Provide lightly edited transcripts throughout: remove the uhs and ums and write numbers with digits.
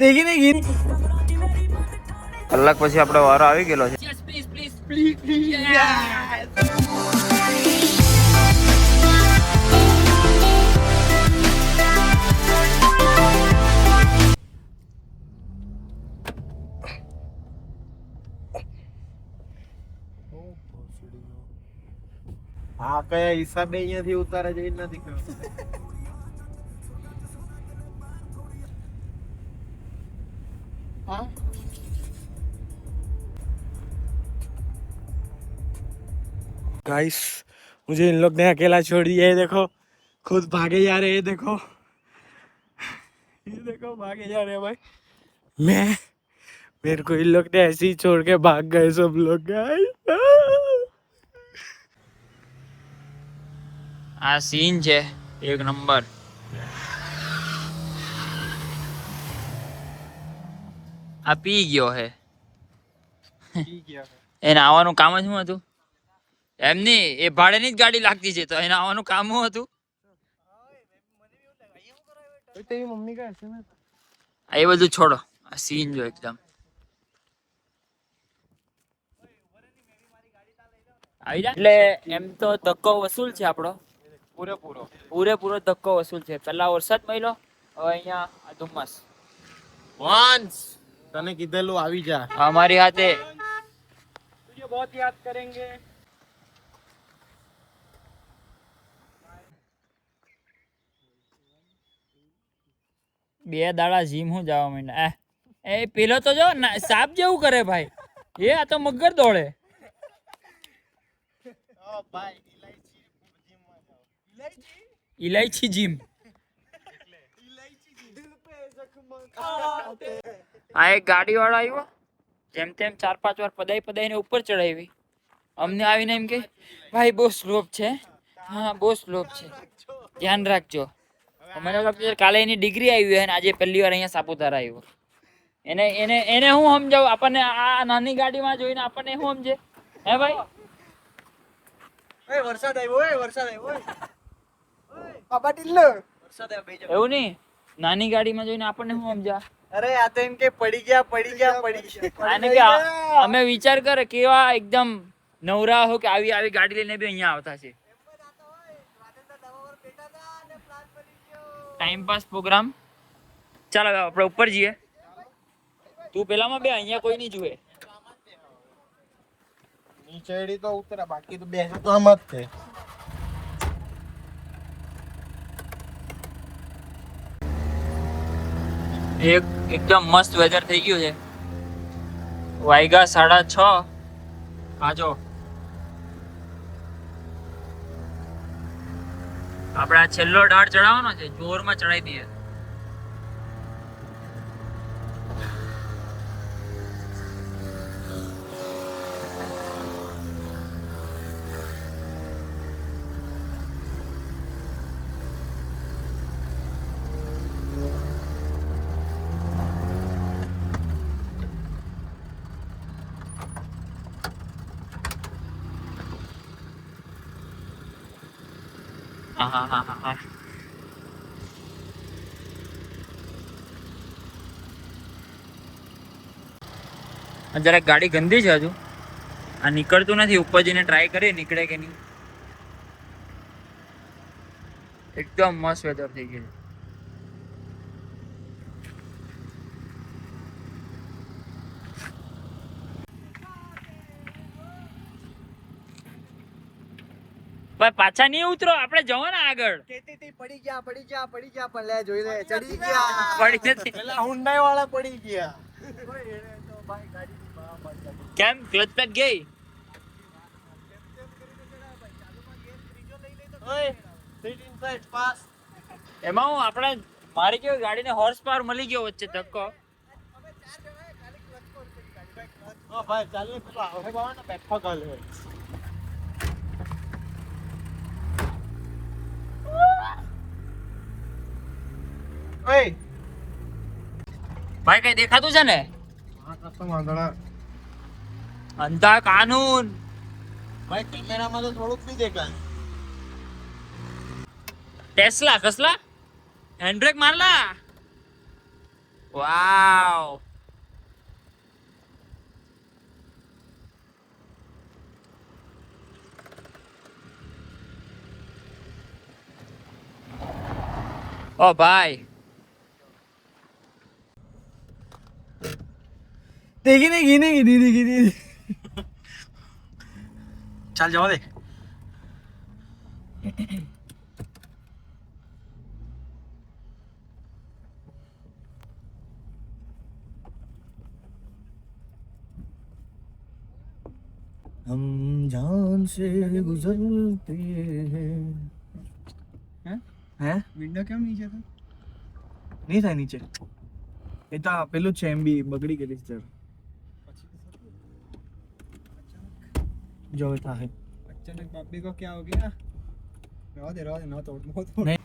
દેખી નહીં ગીત કલાક પછી આપણો વારો આવી ગયેલો છે. હા કયા હિસાબે અહીંયાથી ઉતારે જઈ નથી ખબર. गाइस मुझे इन लोग ने अकेला छोड़ दिया है. देखो खुद भागे जा रहे हैं. देखो ये देखो भागे जा रहे हैं भाई. मैं मेरे को इन लोग ने ऐसे ही छोड़ के भाग गए सब लोग. गाइस આ સીન છે એક નંબર. આ પી ગયો હે. એને આવવાનું કામ જ શું હતું? એમની એ ભાડેની જ ગાડી લાગતી છે તો એને આવવાનું કામ શું હતું? तेरी मम्मी का ऐसे ना એ બધું છોડો, આ સીન જો એકદમ એટલે એમ તો ધક્કો વસૂલ છે આપણો, પૂરેપૂરો ધક્કો વસૂલ છે. પેલા વરસાદ મળ્યો, હવે અહીંયા આ ધુમ્મસ. वंस तने કીધેલું આવી જા. અમારી હાથે तुझे बहुत याद करेंगे. બે દાડા જીમ હું જવા માંડ્યા. એ પેલો તો જો સાપ જેવું કરે ભાઈ, એ આ તો મગર દોડે. ओ भाई ઇલાયચી જીમ. આ એક ગાડી વાળો આવ્યો, જેમ તેમ 4-5 વાર પદાઈને ઉપર ચડાવી. અમને આવીને એમ કે ભાઈ બહુ સ્લોપ છે. હા બહુ સ્લોપ છે, ધ્યાન રાખજો. મને લાગે કાલે એની ડિગ્રી આવી હોય અને આજે પહેલી વાર અહીંયા સાપુતારા આવ્યો. એને એને એને હું સમજાવું? આપણને આ નાની ગાડીમાં જોઈને આપણને શું સમજે હે ભાઈ? ओए वरसाद આવ્યો. ओए वरसाद આવ્યો. ओए બાબા ટીલ્લો વરસાદ આવ્યો. બેજો એવું નહીં, નાની ગાડીમાં જોઈને આપણને શું સમજા? અરે આ તો એમ કે પડી ગયા. આને કે અમે વિચાર કરે કેવા એકદમ નવરા હો કે આવી ગાડી લઈને બી અહીંયા આવતા છે. Time pass programme. ચાલો હવે આપણે ઉપર જઈએ. તું પેલામાં બે, અહીંયા કોઈ નહીં જુએ. નીચેડી તો ઉતરા, બાકી તો બેસે તો આમ જ છે. એકદમ મસ્ત વેધર થઈ ગયું છે. વાગ્યા 6:30. આજો આપણે આ છેલ્લો ડાળ ચડાવવાનો છે, જોરમાં ચડાવી દઈએ. હા. જરાક ગાડી ગંદી છે હજુ, આ નીકળતું નથી. ઉપર જઈને ટ્રાય કરીએ નીકળે કે નહીં. એકદમ મસ્ત વેધર થઈ ગયું. ભાઈ પાછા નહીં ઉતરો, આપણે જવાના આગળ. કેતી પડી ગયા પણ લે જોઈ લે ચડી ગયા. પડી નથી. પેલા હુન્ડાઈ વાળા પડી ગયા. ઓય એને તો ભાઈ ગાડીની બહાર પડી ગઈ. કેમ ક્લચ પેક ગઈ? ઓય સીટ ઇનસાઇડ પાસ. એમાં હું આપણે મારી કેવી ગાડીને હોર્સ પાવર મળી ગયો વચ્ચે ધક્કો. ઓ ભાઈ ચાલ ને પેલો આવે બાવાનો બેઠો ગાલ હે. ઓય ભાઈ કઈ દેખાતું છે ને? હા કસ્તો વાંદડા. અંધા કાનૂન. ભાઈ કેમેરામાં તો થોડુંક બી દેખાય. Tesla કસલા handbrake Marla. વાવ. ઓ ભાઈ देखी चल जाओ दे हम जान से गुजरते हैं विंडो કેમ નીચે था नहीं था नीचे એ તો પેલું છે એમબી બગડી ગયેલી છે जो था है अचानक बापी को क्या हो गया रहा दे ना तोड़ नहीं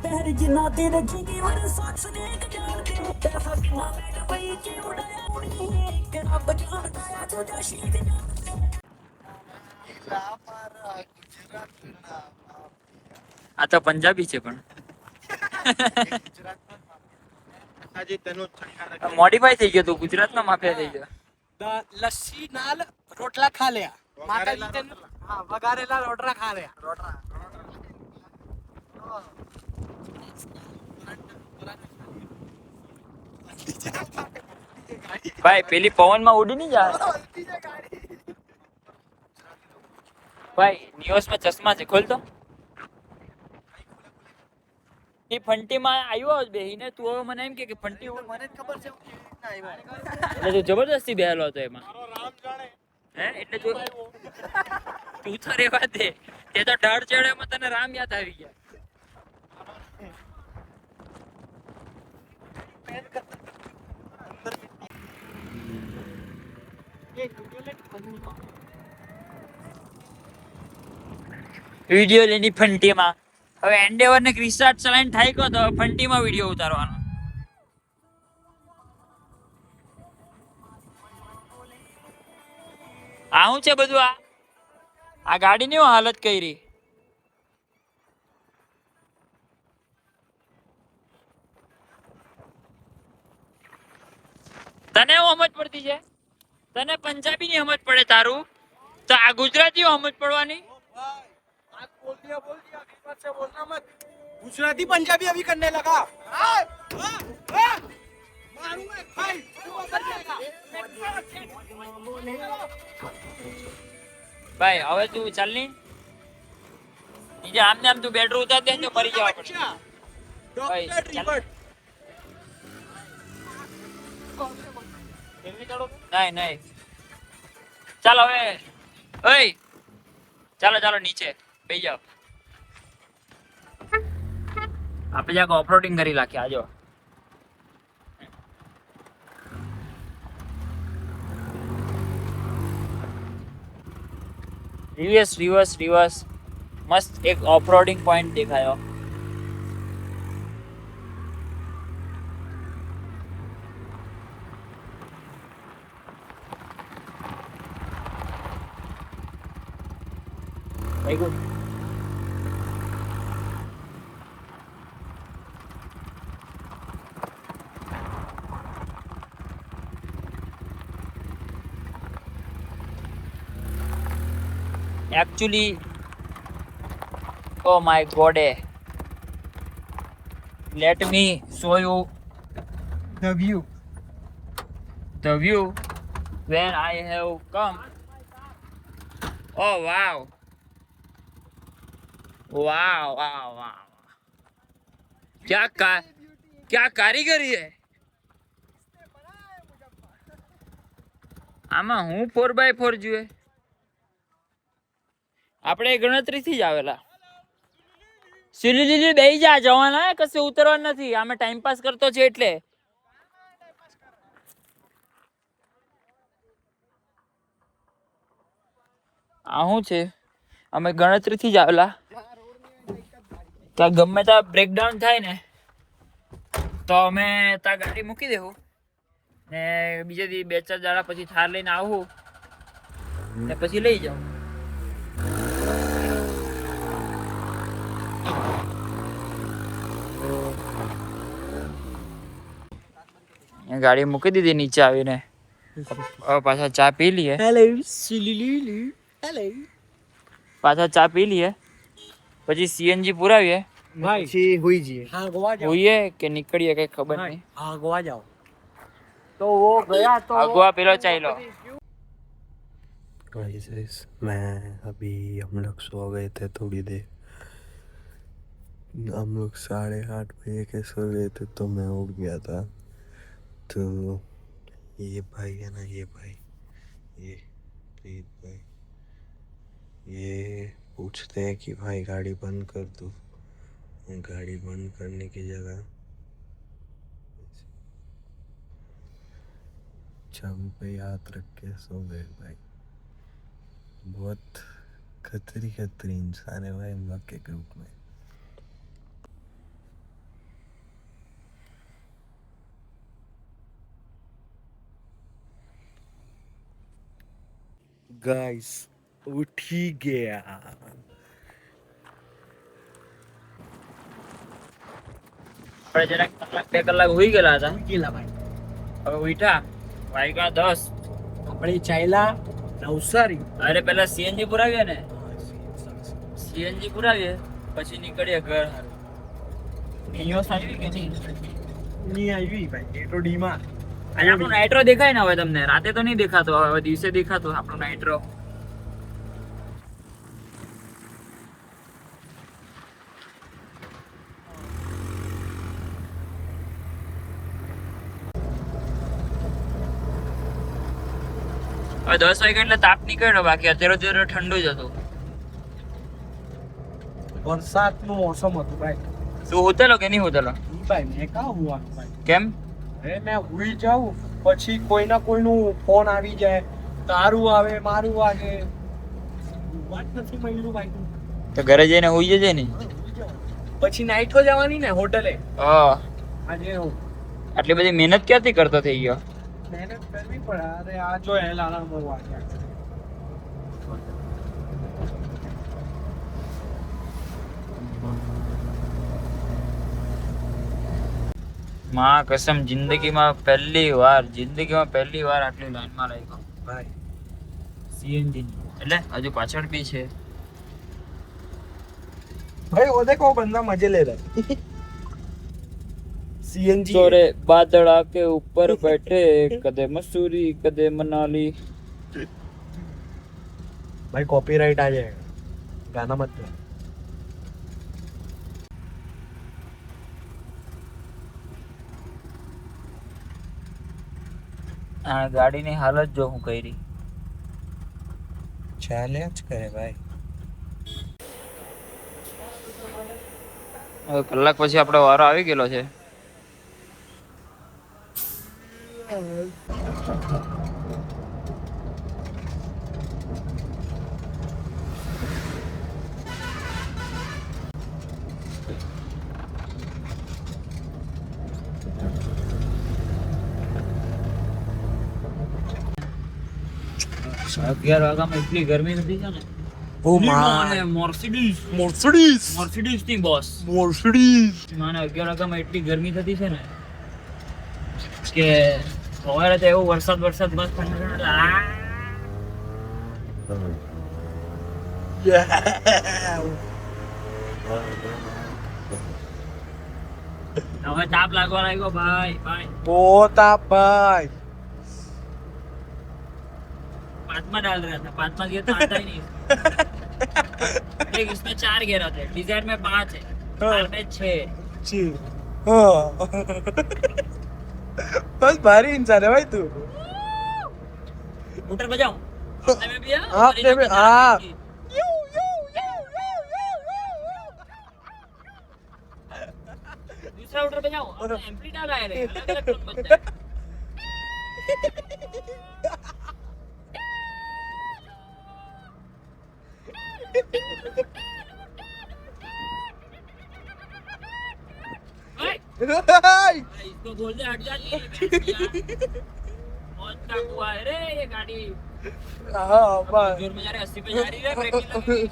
पैर जिना तेरे जिंगी वर साक्ष देख जाते पैसा किना मेरे भाई की उड़ाया उड़ी के रब जानता है जो जाशीद આ તો પંજાબી છે પણ મોડિફાઈ થઈ ગયો, તું ગુજરાતમાં માફિયા થઈ ગયો. લસ્સી નાલ રોટલા ખા લ્યા માતાજી તને હા વઘારેલા રોટલા ખા લ્યા રોટલા ભાઈ પેલી પવનમાં ઉડી નહીં જાય. ભાઈ નિયોસમાં ચશ્મા છે, ખોલ તો. એ ફંટીમાં આવ્યો બેહીને તું હવે મને એમ કે ફંટી મને ખબર છે એટલે તું જબરદસ્તી બેહેલો હતો એમાં. હે એટલે જો તું તો રેવા દે, તે તો ઢળ ચડે એમાં તને રામ યાદ આવી ગયા. વિડીયો લેની ફંટીમાં. હવે એન્ડેવર ને ક્રિસ્ટાર્ટ ચલાઈને થાય કો તો ફંટીમાં વિડીયો ઉતારવાનો. આ શું છે બધું? આ ગાડીની હું હાલત કરી. તને એવું સમજ પડતી છે? તને પંજાબી ની સમજ પડે તારું, તો આ ગુજરાતી સમજ પડવાની. बोल दिया बीच से बोलना मत गुजराती पंजाबी अभी करने लगा मारूंगा भाई तू अंदर जाएगा ભાઈ હવે તું ચાલ ની નીચે આમને આમ તું બેડરૂમ ઉતાર દે તો મરી જવા પડશે. ભાઈ ચાલ. નહીં નહીં ચાલ હવે. ઓય ચાલો ચાલો નીચે બેસી જાઓ. આપણે જ્યાં ઓફરોડિંગ કરી નાખીએ. આજો રિવર્સ રિવર્સ રિવર્સ. મસ્ત એક ઓફરોડિંગ પોઈન્ટ દેખાયો. Very good. Actually, oh my God, let me show you the view where I have come. Oh wow. वाह वाह वाह, क्या कारीगरी है આમાં. હું 4x4 જોઈએ. આપણે ગણતરી થી જ આવેલા. સિલી બેહી જા, જવાના કશે ઉતરવાનું નથી. આમે ટાઈમ પાસ કરતો છે એટલે. આ શું છે? અમે ગણતરીથી જ આવેલા ત્યાં ગમે ત્યાં બ્રેકડાઉન થાય ને તો અમે ત્યાં ગાડી મૂકી દેવું ને બીજે દી 2-4 દાડા પછી થાર લઈને આવું ને પછી લઈ જાઉં. ગાડી મૂકી દીધી નીચે આવીને. હવે પાછા ચા પી લઈએ. પાછા ચા પી લઈએ પછી સીએનજી પુરાવીએ પછી હુઈ જઈએ. હા ગોવા જાઓ. હોઈએ કે નીકળીએ કઈ ખબર નહીં. હા ગોવા જાઓ. तो वो गया तो અગવા પેલો ચાલ્યો. गाइस मैं अभी हम लोग सो गए थे थोड़ी देर. हम लोग 8:30 बजे के सो गए थे तो मैं उठ गया था. तो ये भाई है ना, ये भाई, ये प्रीत भाई, ये पूछते हैं कि भाई गाड़ी बंद कर दो. गाड़ी बंद करने की जगह चाबी पे हाथ रख के सो गए भाई. बहुत खतरी इंसान है भाई हम लोग के ग्रुप में. गाइस उठी गया. આપણે જરાક કલાક 2 કલાક હોઈ ગયેલા હતા. ગીલા ભાઈ હવે ઉઠ્યા વાગ્યા 10. આપણે ચાલ્યા નવસારી. અરે પેલા સીએનજી પુરાવીએ ને, સીએનજી પુરાવીએ પછી નીકળીએ ઘર. નિયોસ આવી કે નહીં? ની આવી ભાઈ એ તો ડીમાં. અને આપણો નાઇટ્રો દેખાય ને હવે તમને? રાતે તો નહીં દેખાતો, હવે દિવસે દેખાતો આપણો નાઇટ્રો. હવે 10 વાગ્યા એટલે તાપ નીકળ્યો, બાકી અત્યારે તો ઠંડુ જ હતું. વરસાદનું મોસમ હતું ભાઈ. તું હોતેલો કે નહીં હોતેલો? ઈ ભાઈ મેં કાં હુવાનું ભાઈ. કેમ? અરે મેં હુઈ જાઉં પછી કોઈના કોઈનું ફોન આવી જાય, તારું આવે મારું વાગે, વાત નથી મળ્યું ભાઈ. તો ઘરે જઈને હોઈ જજે ને. પછી નાઈટો જવાની ને હોટલે. હા, આજે આટલી બધી મહેનત ક્યાંથી કરતો થઈ ગયો? મહેનત કરવી પડે. અરે આ જો એલાર્મ વાગ્યા. માં કસમ જિંદગીમાં પહેલી વાર આટલી લાઈનમાં લાગ્યો ભાઈ સીએનજી ની. એટલે હજુ પાછળ બી છે. भाई वो देखो बंदा मजे ले रहा है. सीएनजी तोरे बादल के ऊपर बैठे कदे मसूरी कदे मनाली. भाई कॉपीराइट आ जाएगा, गाना मत गा. આ ગાડીની હાલત જો હું કરી. चैलेंज करे भाई. હવે કલાક પછી આપણો વારો આવી ગયેલો છે. અગિયાર વાગ્યામાં એટલી ગરમી નથી છે ને. Oh my. મર્સિડીઝ ની બોસ. મને 11 વાગ્યામાં એટલી ગરમી થતી છે ને કે સવારે તો એવો વરસાદ મસ્ત ઠંડો. હવે તાપ લાગવા લાગ્યો ભાઈ. पोता भाई. 5 डाल रहा था, 5 गियर तो आता ही नहीं. देख इसमें 4 गियर आते हैं, डिजायर में 5 है, कार में 6. बस भारी इंसान है भाई तू. मोटर बजाओ. अपने में भी है, आपने में हाँ. दूसरा मोटर बजाओ. एम्पली डाला है रे, अलग-अलग टोन बजता है. इसको बोल दे हट जाती मौत का कुआ है रे ये गाड़ी हाँ बस जोर में जा रही 80 पे जा रही है ब्रेक नहीं लगी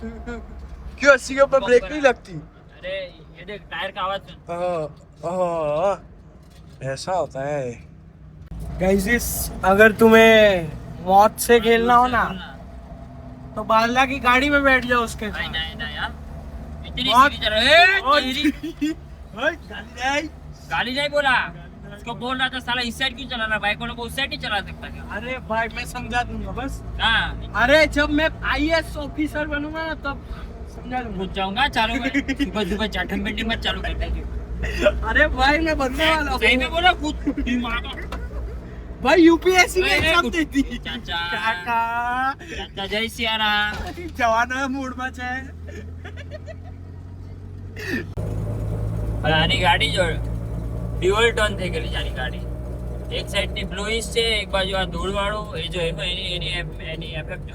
क्यों 80 के ऊपर ब्रेक नहीं लगती? अरे ये देख टायर का आवाज सुन ऐसा होता है गाइस। अगर तुम्हें मौत से खेलना हो ना तो बाला की गाड़ी में बैठ जाओ उसके नहीं साथ। नहीं नहीं यार इतनी बहुत- सीधी चल रही गाड़ी नहीं बोला उसको बोल रहा था साला इस साइड क्यों चला रहा बाइक वालों को उस साइड नहीं चला सकता क्या अरे भाई मैं समझा दूंगा बस। हाँ अरे जब मैं IAS ऑफिसर बनूंगा ना तब समझा दूंगा। घुस जाऊंगा चालू कर सुबह सुबह चाटम पेंटिंग मत चालू कर दे अरे भाई मैं बनने वाला सही में हूँ बोला खुद दिमाग भाई UPSC में ए, एग्जाम कुछ- देती चाचा काका चाचा जय सिया राम जवाना मूड में છે। આની ગાડી જો ડ્યુઅલ ટર્ન થઈ ગયેલી છે આની ગાડી એક સાઈડ ની બ્લુઇશ છે એક બાજુ આ ધૂળ વાળો એ જો એની એની એની એફેક્ટ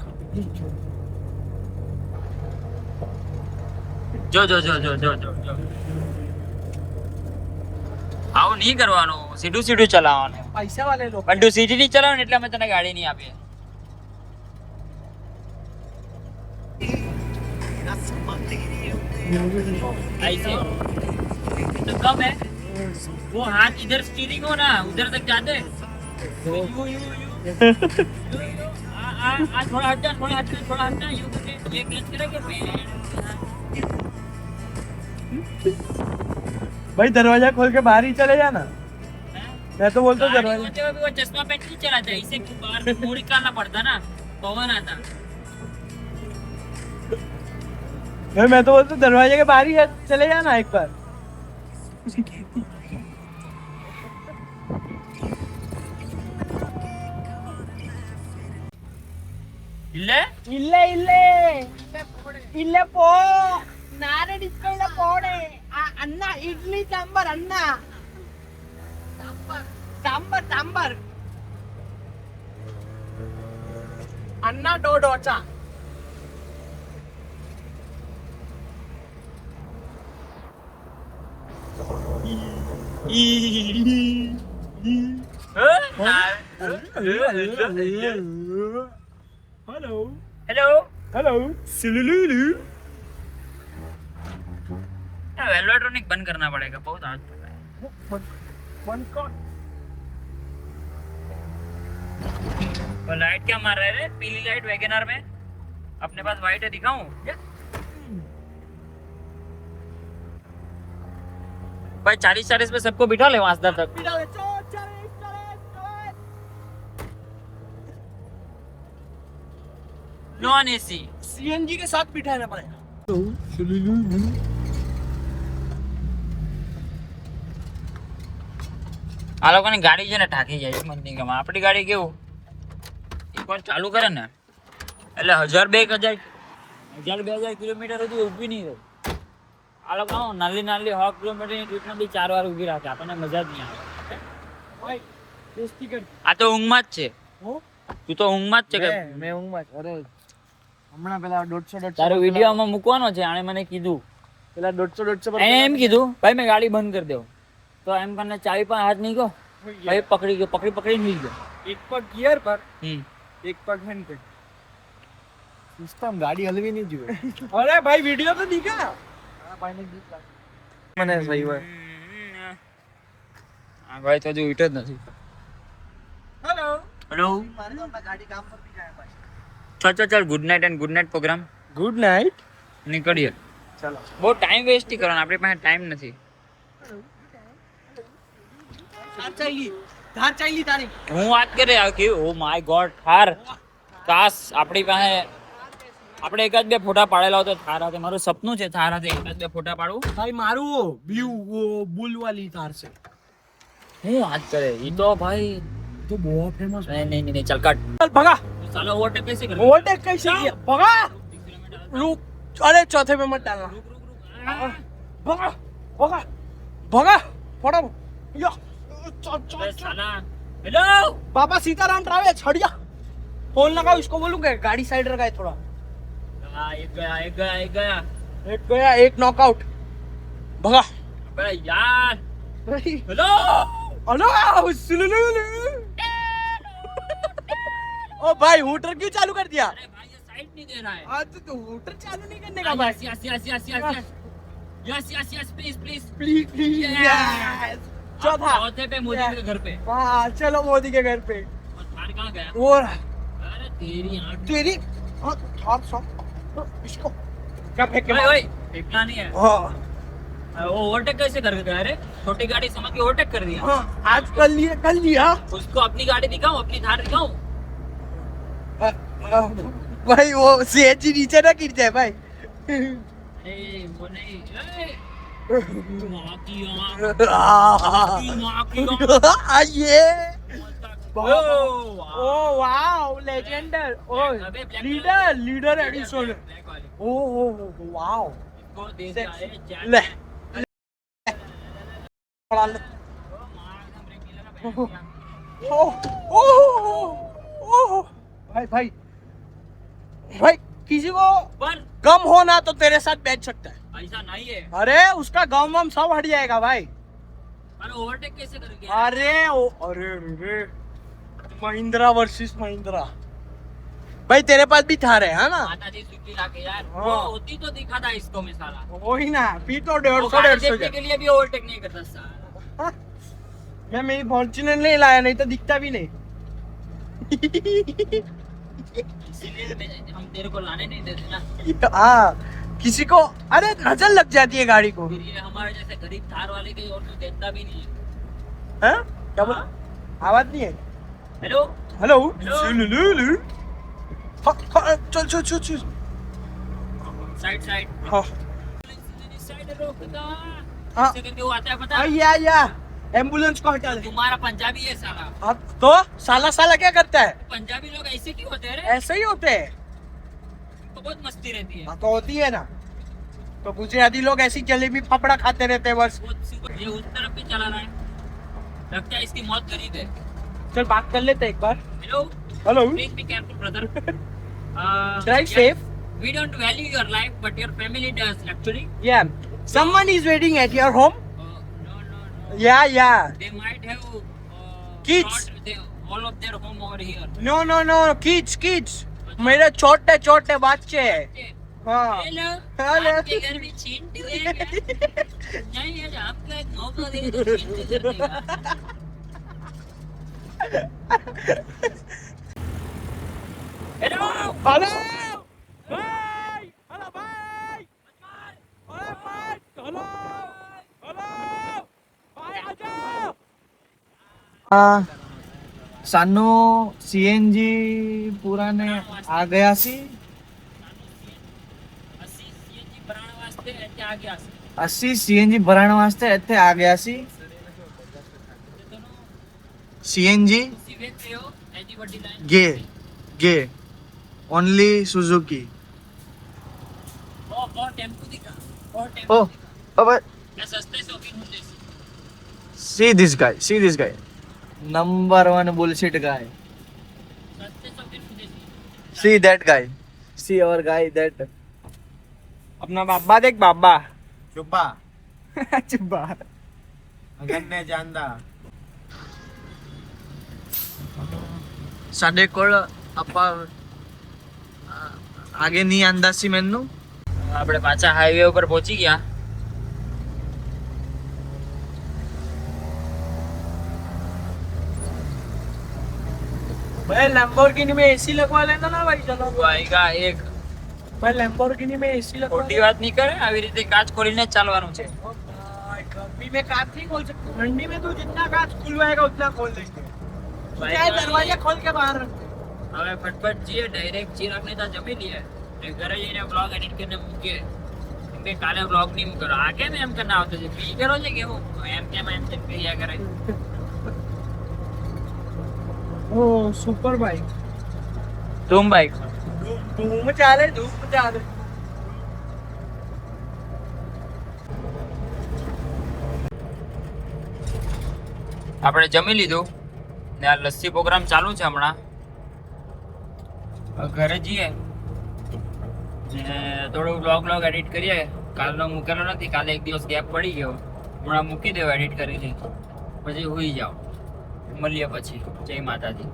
જો જો જો જો જો જો જો આવું નહીં કરવાનું સીધું સીધું ચલાવવાનું પૈસા વાલે લોકો પણ તું સીધી નહીં ચલાવે ને એટલે અમે તને ગાડી નહીં આપીએ ऐसे तो कब है वो हाथ इधर स्टीयरिंग हो ना उधर तक जाते थोड़ा हट जा थोड़ा हट जा थोड़ा हट जा ये क्लच करेंगे भाई दरवाजा खोल के बाहर ही चले जाना। मैं तो बोलता हूँ गाड़ी दरवाजा होते हुए भी वो चश्मा पहन नहीं चलाता इसे बाहर में मुड़ निकालना पड़ता ना पवन आता मैं तो बोलता हूँ दरवाजे के बाहर ही चले जाना एक बार। इल्ले ಇಲ್ಲೇ ಇಲ್ಲೇ ಇಲ್ಲೇ ಪೋ ನಾರಡಿಸ್ಕೊಳ್ಳ ಪೋಡೆ ಅನ್ನ ಇಡ್ಲಿ ಸಾಂಬಾರ್ ಅನ್ನ ಸಾಂಬಾರ್ ಸಾಂಬಾರ್ ಅನ್ನ ಡೋಡೋಚಾ हेलो हेलो हेलो सिलुलुलु वेल्वेट्रॉनिक बंद करना पड़ेगा बहुत आवाज कर रहा है वन कॉट वो लाइट क्या मार रहा है रे पीली लाइट वैगनर में अपने पास व्हाइट है दिखाऊं भाई 40-40 पे सबको बिठा ले वहां तक नॉन एसी सीएनजी के साथ बिठाना पड़ेगा આ લોકોની ગાડી છે ને ઠાકી જાય છે મને નહીં ગમે આપણી ગાડી કેવું એકવાર ચાલુ કરે ને એટલે 1000-2000 કિલોમીટર સુધી ઊભી નહીં રહે આ લોકો નાલી નાલી 100 કિલોમીટરની ટ્રીપને બી 4 વાર ઊભી રાખે આપણને મજા જ નહીં આવે भाई टेस्टी कर આ તો ઊંઘમાં જ છે हो તું તો ઊંઘમાં જ છે કે मैं हूं मत अरे હમણાં પેલા 150 તારો વિડીયોમાં મૂકવાનો છે આણે મને કીધું પેલા 150 પર એને એમ કીધું ભાઈ મેં ગાડી બંધ કરી દઉં તો એમ કરીને ચાવી પર હાથ નહીં ગયો ભાઈ પકડી ગયો પકડી નહીં ગયો એક પગ ગિયર પર હમ એક પગ હેન્ડ पे સિસ્ટમ ગાડી હલવી નહીં જોઈએ અરે ભાઈ વિડિયો તો દીખા હા ભાઈ ને દીખા મને સહી હોય આ ભાઈ તો જો ઉઠે જ નથી હેલો હેલો મારે તો ગાડી કામ પર બી જાય ભાઈ ચાલ good night and good night programme good night નીકળીએ ચલો બહુ ટાઈમ વેસ્ટ નહીં કરવાનો આપણી પાસે ટાઈમ નથી ધાર ચાલી તારી હું વાત કરે કે ઓ માય ગોડ થાર કાશ આપણી પાસે આપણે એકાદ બે ફોટા પાડેલા હોય તો થાર hatte મારું સપનું છે થાર hatte એકાદ બે ફોટા પાડું ભાઈ મારું બ્લુ બુલ વાલી ધાર છે હું વાત કરે ઈ તો ભાઈ તો બહુ ફેમસ નહીં ચાલ કાટ चल भगा સાલો ઓવરટેક कैसे कर ओवरटेक कैसे किया भगा रुक अरे चौथे पे मत डालना भगा भगा भगा फटाफट या चल चल चल साला हेलो बाबा सीताराम ट्रैवल्स हट जा फोन लगाओ इसको बोलूं क्या गाड़ी साइड रखा है थोड़ा हाँ, एक गया एक गया एक गया। एक गया, एक नॉकआउट। भगा। अबे यार हेलो हेलो सुनो। ओ भाई हूटर क्यों चालू कर दिया? अरे भाई ये साइड नहीं दे रहा है। आज तो हूटर चालू नहीं करने का भाई। Yes please please please please. Yes. चौथा। चौथे पे मोदी के घर पे। हाँ चलो मोदी के घर पे। और थार कहाँ गया? वो अरे तेरी आंख। तेरी इसको क्या फेंक के ओए मार? ओए फेंकना नहीं है। हाँ वो ओवरटेक कैसे कर गया? अरे छोटी गाड़ी समझ के ओवरटेक कर दिया। हाँ, आज कर लिया। उसको अपनी गाड़ी दिखाऊं, अपनी थार दिखाऊं? भाई वो सीएनजी नीचे ना गिर जाए भाई। ए वो नहीं। माँ की आँख। ये ओ ओ वाओ लेजेंडर। ओ लीडर एडिशन। ब्लैक वाली। ओ वाओ इसको दे दिया है जैक। ले पड़ा ले। ओ मार एकदम ब्रेक नहीं लगा बैठ ओ भाई किसी को पर गम होना तो तेरे साथ बैठ सकता है। ऐसा नहीं है। अरे उसका गम वम सब हट जाएगा भाई। पर ओवरटेक कैसे कर गया? अरे महिंद्रा वर्सेस महिंद्रा। भाई तेरे पास भी थार है ना? माता जी सुखी लाके यार। हाँ। वो होती तो दिखा था इसको में साला। वही ना पी तो वो 150 गाड़ी 150 देखने के लिए भी ओवरटेक नहीं करता साला। मैं मेरी फॉर्च्यूनर नहीं लाया, नहीं तो दिखता भी नहीं। इसीलिए हम तेरे को लाने नहीं देते ना। हाँ किसी को अरे नजर लग जाती है गाड़ी को। फिर ये हमारे जैसे गरीब थार वाले के और तो देखता भी नहीं है। हाँ क्या बोला? आवाज नहीं है। Hello hello hello. चल साइड साइड हाँ साइड रोकता। हाँ। कैसे करके वो आता है पता है? या एम्बुलेंस को हटा दे। तुम्हारा पंजाबी है साला। हाँ, तो साला क्या करता है? पंजाबी लोग ऐसे क्यों होते हैं रे? ऐसे ही होते हैं। तो बहुत मस्ती रहती है। हाँ तो होती है ना। तो गुजराती लोग ऐसी जलेबी फाफड़ा खाते रहते हैं बस। बहुत सुपर। ये उस तरफ भी चला रहा है। लगता है इसकी मौत करीब है। चल बात कर लेते हैं एक बार। Hello hello please be careful brother. Drive safe. We don't value your life, but your family does actually. या someone is waiting at your home. No. या They might have Kids. brought all of their home over here. No kids मेरे छोटे बच्चे हैं। Okay. हाँ Hello. Hello. आपके घर में चिंटू है क्या? नहीं है, आपका एक मौका दे तो चिंटू कर देगा। हेलो हेलो भाई हेलो भाई हेलो भाई आ जाओ। सानू सीएनजी पूरा ने आ गया सी 80 सीएनजी भराने वास्ते इत्थे आ गया सी। सीएनजी गे ओनली सुजुकी। ओ अब see this guy number 1 bullshit guy. See that guy. See our guy that. अपना बाबा देख बाबा चुप्पा चुप्पा अगर ने जानदा ਸਾਡੇ ਕੋਲ ਆਪਾਂ आगे नहीं आंदा सी मैनू। આપણે પાછા હાઈવે ઉપર પહોંચી ગયા। भाई लैम्बोर्गिनी में एसी लगवा लेना ना भाई। चलो આઈગા એક भाई लैम्बोर्गिनी में एसी लगवा ખોટી વાત નહીં કરે। આવી રીતે કાચ ખોલીને જ ચાલવાનું છે। गर्मी में कांच नहीं खोल सकते। ठंडी में तू जितना कांच खुलवाएगा उतना खोल देंगे। चाहे दरवाजा खोल के बाहर रख दे। હવે ફટફટ જઈએ ડાયરેક્ટ ચિરાગને ત્યાં જમી લઈએ ને ઘરે જઈને બ્લોગ એડિટ કરીને મૂકીએ કેમ કે કાલે બ્લોગ નહીં મૂક્યો। આ કેમ એમ કરીને આવતો છે? પી કરો છે કેવું એમ કેમ કર્યા કરે। ओ सुपर बाइक ધૂમ બાઈક धूम चाले धूप चाले। આપણે જમી લીધું ને આ લસ્સી પ્રોગ્રામ ચાલુ છે હમણાં। હવે ઘરે જઈએ ને થોડું વ્લોગ એડિટ કરીએ. કાલનો મૂકેલો નથી, કાલે એક દિવસ ગેપ પડી ગયો. હમણાં મૂકી દેવો એડિટ કરીને, પછી હુઈ જાઓ. મળીએ પછી. જય માતાજી.